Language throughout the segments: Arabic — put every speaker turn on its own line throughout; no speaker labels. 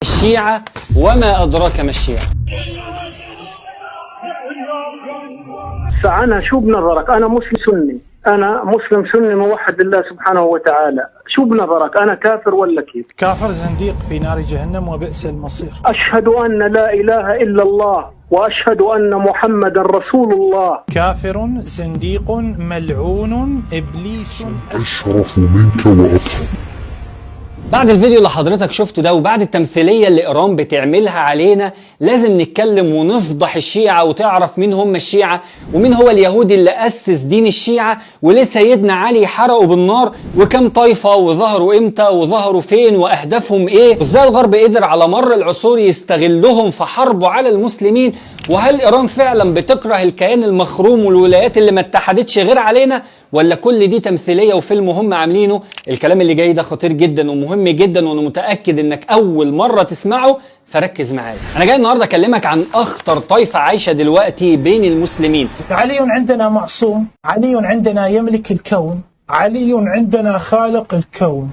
الشيعة وما أدراك ما الشيعة.
فأنا شو بنظرك؟ أنا مسلم سني، أنا مسلم سني موحد لله سبحانه وتعالى، شو بنظرك؟ أنا كافر ولا كيف؟
كافر زنديق في نار جهنم وبئس المصير.
أشهد أن لا إله إلا الله وأشهد أن محمد رسول الله.
كافر زنديق ملعون إبليس
أشرف منك وأطهر.
بعد الفيديو اللي حضرتك شفته ده وبعد التمثيلية اللي إيران بتعملها علينا لازم نتكلم ونفضح الشيعة وتعرف مين هم الشيعة ومين هو اليهودي اللي أسس دين الشيعة وليه سيدنا علي حرقوا بالنار وكم طائفة وظهروا إمتى وظهروا فين وأهدافهم إيه وإزاي الغرب قدر على مر العصور يستغلهم في حربه على المسلمين. وهل إيران فعلا بتكره الكيان المخروم والولايات اللي ما اتحدتش غير علينا ولا كل دي تمثيلية وفيلم هم عاملينه؟ الكلام اللي جاي ده خطير جدا ومهم جدا وانا متأكد انك اول مرة تسمعه فركز معايا. انا جاي النهاردة اكلمك عن اخطر طائفة عايشة دلوقتي بين المسلمين.
علي عندنا معصوم، علي عندنا يملك الكون، علي عندنا خالق الكون.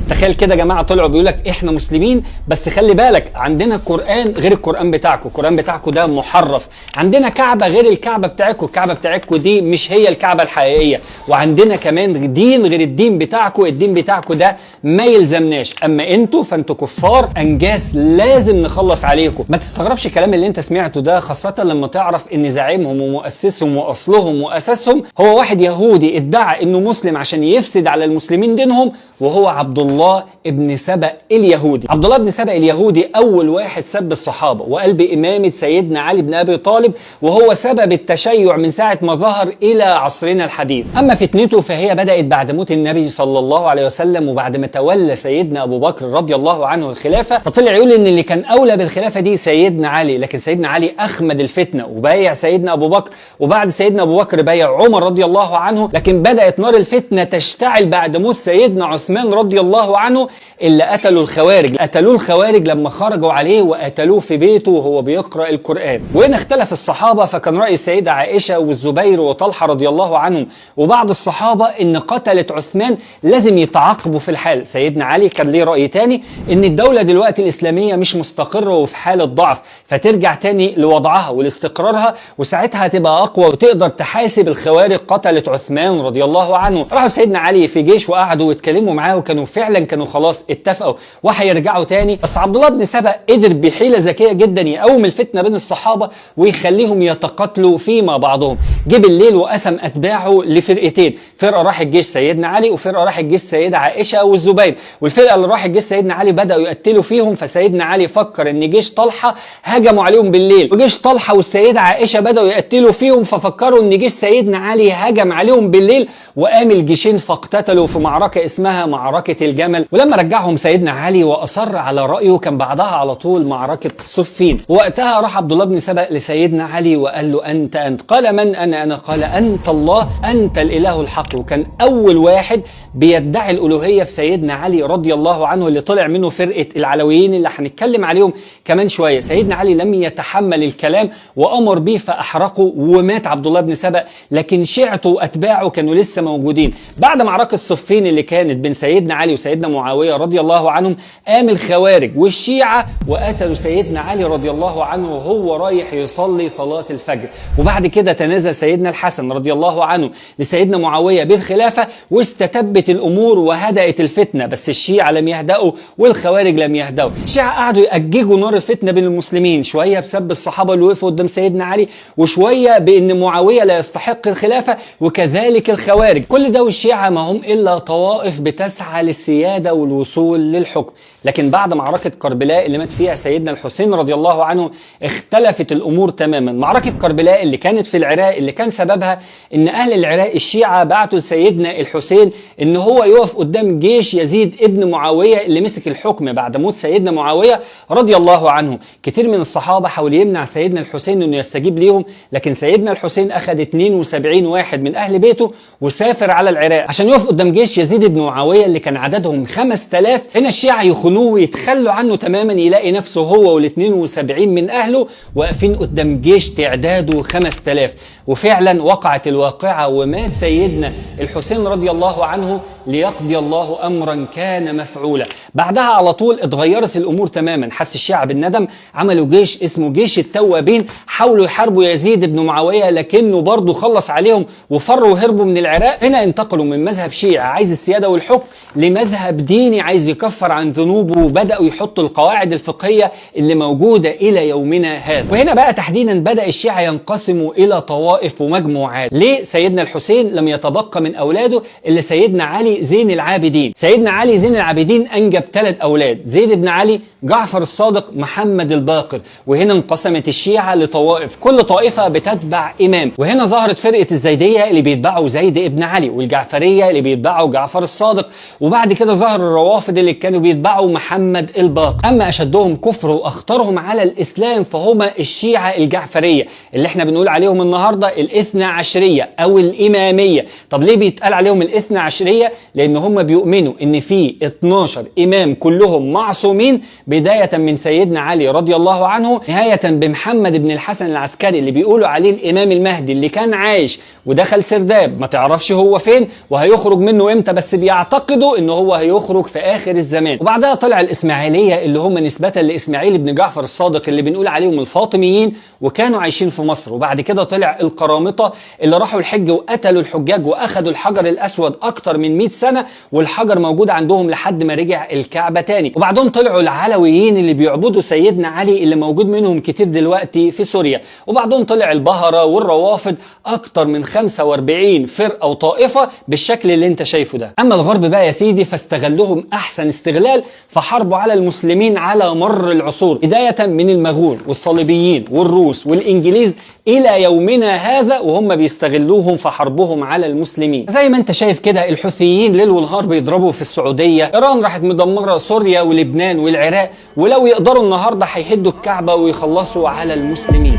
تخيل كده يا جماعه طلعوا بيقولك احنا مسلمين بس خلي بالك عندنا قرآن غير القرآن بتاعكم، القرآن بتاعكم ده محرف، عندنا كعبه غير الكعبه بتاعتكم، الكعبه بتاعتكم دي مش هي الكعبه الحقيقيه، وعندنا كمان دين غير الدين بتاعكم، الدين بتاعكم ده ما يلزمناش، اما انتوا فانتوا كفار انجاس لازم نخلص عليكم. ما تستغربش الكلام اللي انت سمعته ده خاصه لما تعرف ان زعيمهم ومؤسسهم واصلهم واساسهم هو واحد يهودي ادعى انه مسلم عشان يفسد على المسلمين دينهم، وهو عبد الله ابن سبأ اليهودي. عبد الله ابن سبأ اليهودي اول واحد سب الصحابه وقال بامامه سيدنا علي بن ابي طالب، وهو سبب التشيع من ساعه ما ظهر الى عصرنا الحديث. اما فتنته فهي بدات بعد موت النبي صلى الله عليه وسلم وبعد ما تولى سيدنا ابو بكر رضي الله عنه الخلافه، فطلع يقول ان اللي كان اولى بالخلافه دي سيدنا علي، لكن سيدنا علي اخمد الفتنه وبايع سيدنا ابو بكر، وبعد سيدنا ابو بكر بايع عمر رضي الله عنه، لكن بدات نار الفتنه تشتعل بعد موت سيدنا عثمان رضي الله عنه اللي قتلوا الخوارج، قتلوه الخوارج لما خرجوا عليه وقتلوه في بيته وهو بيقرأ القرآن. وإن اختلف الصحابة فكان رأي السيدة عائشة والزبير وطلحة رضي الله عنهم وبعض الصحابة إن قتلة عثمان لازم يتعاقبوا في الحال. سيدنا علي كان ليه رأي تاني إن الدولة دلوقتي الإسلامية مش مستقرة وفي حالة ضعف، فترجع تاني لوضعها ولاستقرارها وساعتها هتبقى أقوى وتقدر تحاسب الخوارج قتلة عثمان رضي الله عنه. راحوا سيدنا علي في جيش وقعدوا واتكلموا معاه وكانوا فعلا خلاص اتفقوا وهيرجعوا تاني، بس عبد الله بن سبأ قدر بحيلة ذكية جدا يقوم الفتنة بين الصحابة ويخليهم يتقاتلوا فيما بعضهم. جه بالليل وقسم أتباعه لفرقتين، فرقة راح الجيش سيدنا علي وفرقة راح الجيش سيدة عائشة والزبير، والفرقة اللي راح الجيش سيدنا علي بدأوا يقتلوا فيهم، فسيدنا علي فكر ان جيش طلحة هجموا عليهم بالليل، وجيش طلحة والسيدة عائشة بدأوا يقتلوا فيهم، ففكروا ان جيش سيدنا علي هجم عليهم بالليل، وقام الجيشين فاقتتلوا في معركة اسمها معركة الجمل. ولما رجعهم سيدنا علي واصر على رايه كان بعدها على طول معركه صفين، وقتها راح عبد الله بن سبأ لسيدنا علي وقال له انت قال من انا قال انت الله، انت الاله الحق. وكان اول واحد بيدعي الالوهيه في سيدنا علي رضي الله عنه اللي طلع منه فرقه العلويين اللي هنتكلم عليهم كمان شويه. سيدنا علي لم يتحمل الكلام وامر به فاحرقه ومات عبد الله بن سبأ، لكن شيعته واتباعه كانوا لسه موجودين. بعد معركه صفين اللي كانت بين سيدنا علي وسيدنا معاويه رضي الله عنهم قام الخوارج والشيعة وقتلوا سيدنا علي رضي الله عنه وهو رايح يصلي صلاة الفجر. وبعد كده تنازل سيدنا الحسن رضي الله عنه لسيدنا معاوية بالخلافة واستتبت الأمور وهدأت الفتنة، بس الشيعة لم يهدأوا والخوارج لم يهدأوا. الشيعة قعدوا يأججوا نار الفتنة بين المسلمين، شوية بسب الصحابة اللي وقفوا قدام سيدنا علي وشوية بأن معاوية لا يستحق الخلافة وكذلك الخوارج. كل ده والشيعة ما هم إلا طوائف بتسعى للسيادة والوصول للحكم. لكن بعد معركة كربلاء اللي مات فيها سيدنا الحسين رضي الله عنه اختلفت الأمور تماما. معركة كربلاء اللي كانت في العراق اللي كان سببها إن أهل العراق الشيعة بعتوا لسيدنا الحسين إن هو يقف قدام جيش يزيد ابن معاوية اللي مسك الحكم بعد موت سيدنا معاوية رضي الله عنه. كتير من الصحابة حاول يمنع سيدنا الحسين إنه يستجيب ليهم، لكن سيدنا الحسين أخذ 72 واحد من أهل بيته وسافر على العراق عشان يقف قدام جيش يزيد ابن معاوية اللي كان عددهم 5000. هنا الشيعة يخونوه ويتخلوا عنه تماما، يلاقي نفسه هو وال 72 من اهله واقفين قدام جيش تعداده 5000. وفعلا وقعت الواقعة ومات سيدنا الحسين رضي الله عنه ليقضي الله أمرا كان مفعولا. بعدها على طول اتغيرت الأمور تماما، حس الشيعة بالندم، عملوا جيش اسمه جيش التوابين، حاولوا يحاربوا يزيد بن معاوية لكنه برضه خلص عليهم وفروا وهربوا من العراق. هنا انتقلوا من مذهب شيعي عايز السيادة والحكم لمذهب ديني عايز يكفر عن ذنوبه، وبدأوا يحطوا القواعد الفقهية اللي موجودة إلى يومنا هذا. وهنا بقى تحديدا بدأ الشيعة ينقسموا إلى طوائف ومجموعات. ليه سيدنا الحسين لم يتبقى من أولاده إلا سيدنا علي زين العابدين؟ سيدنا علي زين العابدين أنجب 3 أولاد، زيد بن علي، جعفر الصادق، محمد الباقر. وهنا انقسمت الشيعة لطوائف، كل طائفة بتتبع إمام. وهنا ظهرت فرقة الزيدية اللي بيتبعوا زيد ابن علي، والجعفرية اللي بيتبعوا جعفر الصادق، وبعد كده ظهر الروافض اللي كانوا بيتبعوا محمد الباقر. أما أشدهم كفر وأخطرهم على الإسلام فهما الشيعة الجعفرية اللي احنا بنقول عليهم النهاردة الاثنى عشرية أو الإمامية. طب ليه بيتقال عليهم الاثنى عشرية؟ لأن هم بيؤمنوا إن في 12 إمام كلهم معصومين، بداية من سيدنا علي رضي الله عنه نهاية بمحمد بن الحسن العسكري اللي بيقولوا عليه الإمام المهدي اللي كان عايش ودخل سرداب ما تعرفش هو فين وهيخرج منه امتى، بس بيعتقدوا إن هو هيخرج في آخر الزمان. وبعدها طلع الإسماعيلية اللي هم نسبة لإسماعيل بن جعفر الصادق اللي بنقول عليهم الفاطميين، وكانوا عايشين في مصر. وبعد كده طلع القرامطة اللي راحوا الحج وقتلوا الحجاج وأخذوا الحجر الأسود أكتر من 100 سنة، والحجر موجود عندهم لحد ما رجع الكعبة تاني. وبعدهم طلعوا العلويين اللي بيعبدوا سيدنا علي اللي موجود منهم كتير دلوقتي في سوريا. وبعدهم طلع البهرة والروافض، أكتر من 45 فرقة وطائفة بالشكل اللي انت شايفه ده. أما الغرب بقى يا سيدي فاستغلهم أحسن استغلال، فحاربوا على المسلمين على مر العصور، بداية من المغول والصليبيين والروس والإنجليز إلى يومنا هذا، وهم بيستغلوهم في حربهم على المسلمين. زي ما انت شايف كده الحوثيين ليل ونهار بيضربوا في السعودية، إيران راحت مدمرة سوريا ولبنان والعراق، ولو يقدروا النهاردة هيهدوا الكعبة ويخلصوا على المسلمين.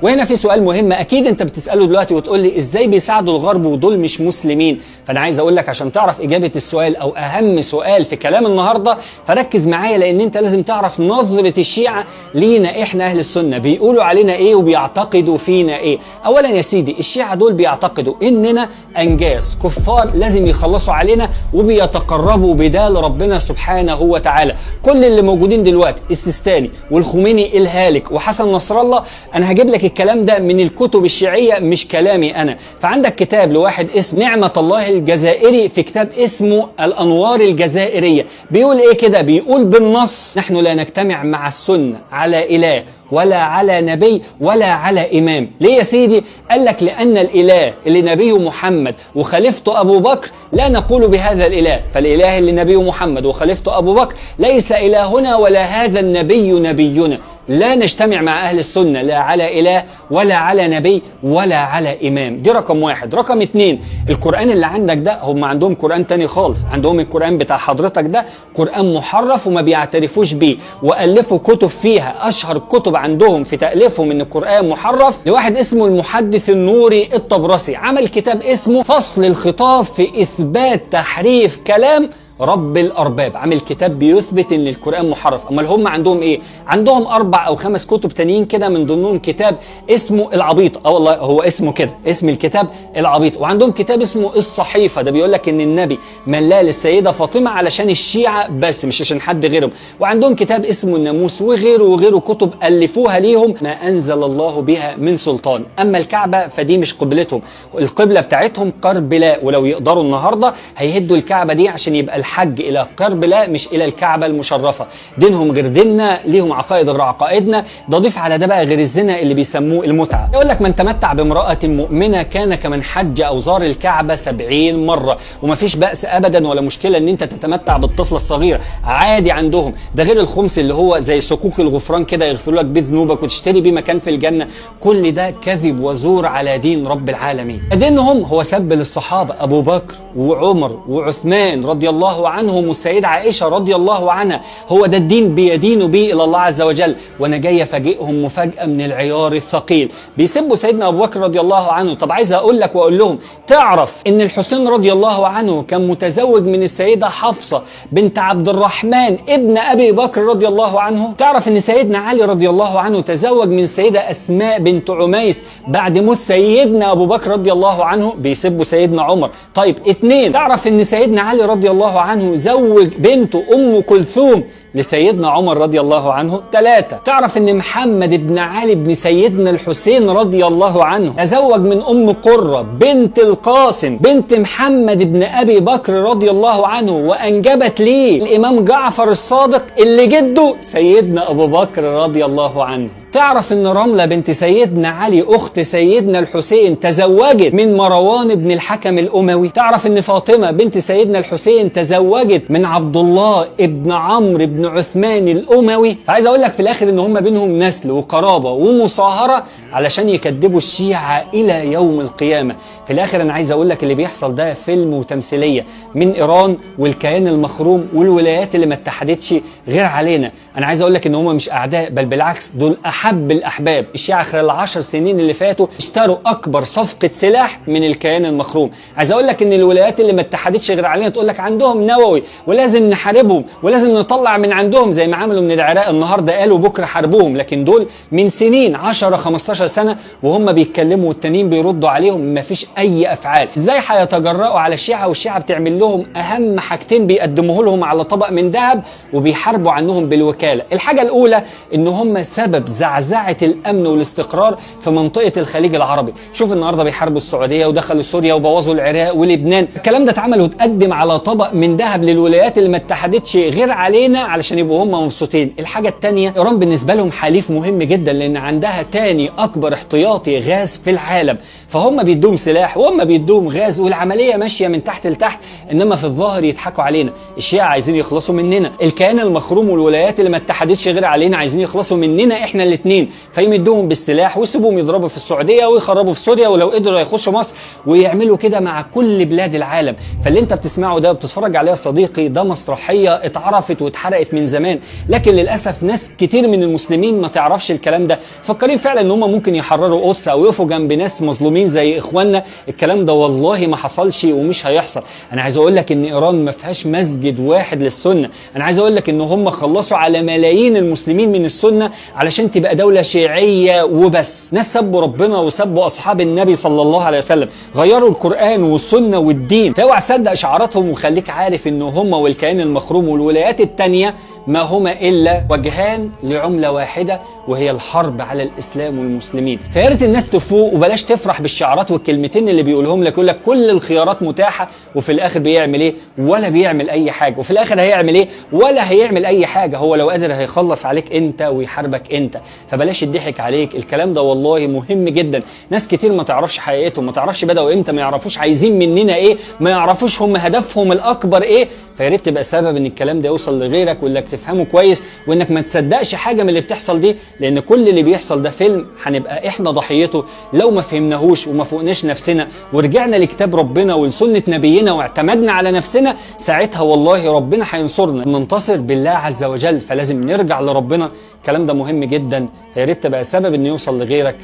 وهنا في سؤال مهم اكيد انت بتساله دلوقتي وتقول لي ازاي بيساعدوا الغرب ودول مش مسلمين؟ فانا عايز اقول لك عشان تعرف اجابه السؤال او اهم سؤال في كلام النهارده فركز معايا، لان انت لازم تعرف نظره الشيعه لينا احنا اهل السنه، بيقولوا علينا ايه وبيعتقدوا فينا ايه. اولا يا سيدي الشيعه دول بيعتقدوا اننا انجاز كفار لازم يخلصوا علينا وبيتقربوا بدال ربنا سبحانه وتعالى. كل اللي موجودين دلوقتي السيستاني والخميني الهالك وحسن نصر الله، انا هجيب لك الكلام ده من الكتب الشيعية مش كلامي أنا. فعندك كتاب لواحد اسمه نعمة الله الجزائري، في كتاب اسمه الأنوار الجزائرية، بيقول إيه كده؟ بيقول بالنص: نحن لا نجتمع مع السنة على إله ولا على نبي ولا على إمام. ليه يا سيدي؟ قال لك لأن الإله اللي نبيه محمد وخليفته أبو بكر لا نقول بهذا الإله، فالإله اللي نبيه محمد وخليفته أبو بكر ليس إلهنا ولا هذا النبي نبينا. لا نجتمع مع أهل السنة لا على إله ولا على نبي ولا على إمام. دي رقم واحد. رقم 2، القرآن اللي عندك ده هم عندهم قرآن تاني خالص، عندهم القرآن بتاع حضرتك ده قرآن محرف وما بيعترفوش بيه، وألفوا كتب فيها. أشهر كتب عندهم في تأليفهم إن القرآن محرف لواحد اسمه المحدث النوري الطبرسي، عمل كتاب اسمه فصل الخطاب في إثبات تحريف كلام رب الأرباب، عامل كتاب بيثبت ان القرآن محرف. امال هم عندهم ايه؟ عندهم 4 أو 5 كتب تانيين كده، من ضمنهم كتاب اسمه العبيط، والله هو اسمه كده، اسم الكتاب العبيط. وعندهم كتاب اسمه الصحيفة، ده بيقول لك ان النبي ملاه للسيدة فاطمة علشان الشيعة بس مش عشان حد غيرهم. وعندهم كتاب اسمه الناموس وغيره وغيره، كتب ألفوها ليهم ما أنزل الله بها من سلطان. أما الكعبة فدي مش قبلتهم، القبلة بتاعتهم قربلاء، ولو يقدروا النهاردة هيهدوا الكعبة دي عشان يبقى الحج إلى قربلاء مش إلى الكعبة المشرفة. دينهم غير ديننا، ليهم عقائد غير عقائدنا. ده ضيف على ده بقى غير الزنا اللي بيسموه المتعة. يقول لك من تمتع بامرأة مؤمنة كان كمن حج أو زار الكعبة 70 مرة، ومفيش بأس أبدا ولا مشكلة إن أنت تتمتع بالطفلة الصغيرة، عادي عندهم. ده غير الخمس اللي هو زي صكوك الغفران كده يغفروا لك بيه ذنوبك وتشتري بيه مكان في الجنة. كل ده كذب وزور على دين رب العالمين. دينهم هو سب للصحابة أبو بكر وعمر وعثمان رضي الله الله عنهم والسيدة عائشة رضي الله عنها، هو ده الدين بيدينوا به إلى الله عز وجل. وأنا جاي أفاجئهم مفاجأة من العيار الثقيل، بيسبوا سيدنا أبو بكر رضي الله عنه. طب عايز أقول لك وأقول لهم، تعرف إن الحسين رضي الله عنه كان متزوج من السيدة حفصة بنت عبد الرحمن ابن أبي بكر رضي الله عنه؟ تعرف إن سيدنا علي رضي الله عنه تزوج من السيدة أسماء بنت عميس بعد موت سيدنا أبو بكر رضي الله عنه؟ بيسبوا سيدنا عمر. طيب 2، تعرف إن سيدنا علي رضي الله عنه زوج بنته أم كلثوم لسيدنا عمر رضي الله عنه؟ 3، تعرف ان محمد بن علي بن سيدنا الحسين رضي الله عنه تزوج من ام قرة بنت القاسم بنت محمد بن ابي بكر رضي الله عنه، وانجبت ليه الامام جعفر الصادق اللي جده سيدنا ابو بكر رضي الله عنه. تعرف ان رملة بنت سيدنا علي اخت سيدنا الحسين تزوجت من مروان بن الحكم الاموي؟ تعرف ان فاطمة بنت سيدنا الحسين تزوجت من عبد الله ابن عمرو بن عثمان الاموي؟ فعايز اقول لك في الاخر ان هم بينهم نسل وقرابة ومصاهرة علشان يكذبوا الشيعة الى يوم القيامة. في الاخر انا عايز اقول لك اللي بيحصل ده فيلم وتمثيلية من ايران والكيان المخروم والولايات اللي ما اتحدتش غير علينا. انا عايز اقول لك ان هم مش اعداء، بل بالعكس دول احب الاحباب. الشيعة خلال ال10 سنين اللي فاتوا اشتروا اكبر صفقة سلاح من الكيان المخروم. عايز اقول لك ان الولايات اللي ما اتحدتش غير علينا تقول لك عندهم نووي ولازم نحاربهم ولازم نطلع من عندهم زي ما عملوا من العراق النهارده، قالوا بكره حاربوهم، لكن دول من سنين 10 15 سنة وهم بيتكلموا والتانيين بيردوا عليهم، مفيش اي افعال. ازاي هيتجرأوا على الشيعة والشيعة بتعمل لهم اهم حاجتين بيقدموه لهم على طبق من ذهب وبيحاربوا عنهم بالوكالة؟ الحاجة الاولى ان هم سبب زعزعة الامن والاستقرار في منطقة الخليج العربي. شوف النهارده بيحاربوا السعودية ودخلوا سوريا وبوظوا العراق ولبنان. الكلام ده اتعمل واتقدم على طبق من ذهب للولايات اللي ما اتحدتش غير علينا علشان يبقوا هم مبسوطين. الحاجة الثانية، ايران بالنسبة لهم حليف مهم جدا لان عندها تاني اكبر احتياطي غاز في العالم، فهم بيدوهم سلاح وهم بيدوهم غاز والعملية ماشية من تحت لتحت، انما في الظاهر يضحكوا علينا. الشيعة عايزين يخلصوا مننا، الكيان المخروم والولايات اللي ما اتحدتش غير علينا عايزين يخلصوا مننا احنا الاثنين، فيمدوهم بالسلاح ويسيبوهم يضربوا في السعودية ويخربوا في سوريا، ولو قدروا يخشوا مصر، ويعملوا كده مع كل بلاد العالم. فاللي انت بتسمعه ده وبتتفرج عليه يا صديقي ده مسرحية اتعرفت واتحرقت من زمان، لكن للأسف ناس كتير من المسلمين ما تعرفش الكلام ده، فكرين فعلا ان هم ممكن يحرروا قدس او يقفوا جنب ناس مظلومين زي اخواننا. الكلام ده والله ما حصلش ومش هيحصل. انا عايز اقول لك ان ايران ما فيهاش مسجد واحد للسنة. انا عايز اقول لك ان هم خلصوا على ملايين المسلمين من السنة علشان تبقى دولة شيعية وبس. ناس سبوا ربنا وسبوا اصحاب النبي صلى الله عليه وسلم، غيروا القرآن والسنة والدين. فاوعى تصدق اشعاراتهم وخليك عارف ان هم والكيان المخروم والولايات التانية ما هما إلا وجهان لعملة واحدة، وهي الحرب على الإسلام والمسلمين. فيا ريت الناس تفوق وبلاش تفرح بالشعارات والكلمتين اللي بيقولهم لك، يقول لك كل الخيارات متاحة، وفي الآخر بيعمل إيه؟ ولا بيعمل أي حاجة. وفي الآخر هيعمل إيه؟ ولا هيعمل أي حاجة. هو لو قادر هيخلص عليك أنت ويحاربك أنت. فبلاش يضحك عليك. الكلام ده والله مهم جدا. ناس كتير ما تعرفش حقيقتهم، ما تعرفش بدأوا إمتى، ما يعرفوش عايزين مننا إيه، ما يعرفوش هم هدفهم الأكبر إيه. فيا ريت تبقى سبب إن الكلام ده يوصل لغيرك، وإنك تفهمه كويس، وإنك ما تصدقش حاجة من اللي بتحصل دي، لأن كل اللي بيحصل ده فيلم هنبقى إحنا ضحيته لو ما فهمناهوش وما فوقناش نفسنا ورجعنا لكتاب ربنا ولسنة نبينا واعتمدنا على نفسنا. ساعتها والله ربنا هينصرنا، ننتصر بالله عز وجل. فلازم نرجع لربنا. الكلام ده مهم جدا. فيا ريت تبقى سبب إنه يوصل لغيرك.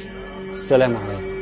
السلام عليكم.